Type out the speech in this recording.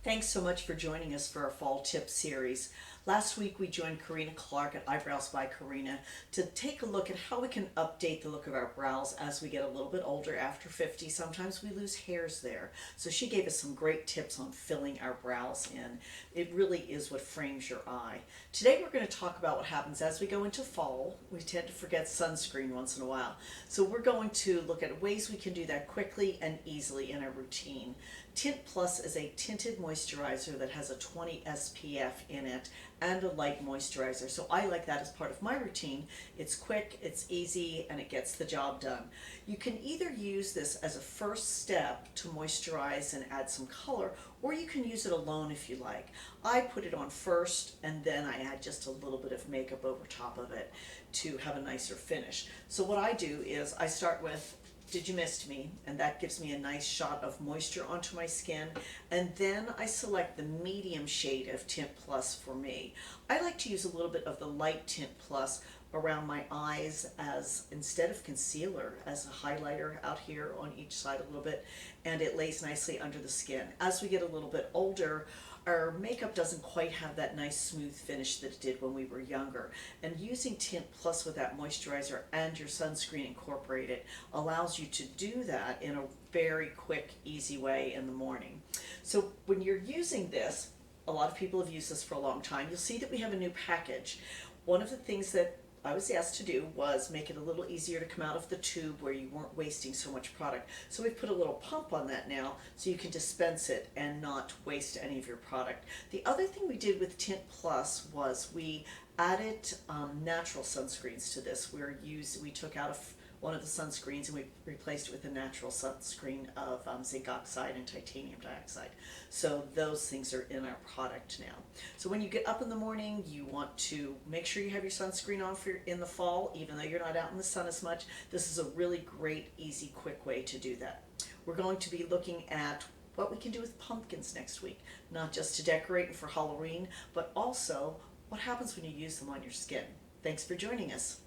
Thanks so much for joining us for our fall tip series. Last week we joined Karina Clark at Eyebrows by Karina to take a look at how we can update the look of our brows as we get a little bit older after 50. Sometimes we lose hairs there. So she gave us some great tips on filling our brows in. It really is what frames your eye. Today we're going to talk about what happens as we go into fall. We tend to forget sunscreen once in a while. So we're going to look at ways we can do that quickly and easily in our routine. Tint Plus is a tinted moisturizer that has a 20 SPF in it and a light moisturizer. So I like that as part of my routine. It's quick, it's easy, and it gets the job done. You can either use this as a first step to moisturize and add some color, or you can use it alone if you like. I put it on first and then I add just a little bit of makeup over top of it to have a nicer finish. So what I do is I start with Did You Mist Me? And that gives me a nice shot of moisture onto my skin. And then I select the medium shade of Tint Plus for me. I like to use a little bit of the light Tint Plus around my eyes as instead of concealer, as a highlighter out here on each side a little bit, and it lays nicely under the skin. As we get a little bit older, our makeup doesn't quite have that nice smooth finish that it did when we were younger. And using Tint Plus with that moisturizer and your sunscreen incorporated allows you to do that in a very quick, easy way in the morning. So when you're using this, a lot of people have used this for a long time. You'll see that we have a new package. One of the things that I was asked to do was make it a little easier to come out of the tube where you weren't wasting so much product. So we've put a little pump on that now so you can dispense it and not waste any of your product. The other thing we did with Tint Plus was we added natural sunscreens to this. We took out one of the sunscreens and we replaced it with a natural sunscreen of zinc oxide and titanium dioxide. So those things are in our product now. So when you get up in the morning, you want to make sure you have your sunscreen on in the fall, even though you're not out in the sun as much. This is a really great, easy, quick way to do that. We're going to be looking at what we can do with pumpkins next week, not just to decorate and for Halloween, but also what happens when you use them on your skin. Thanks for joining us.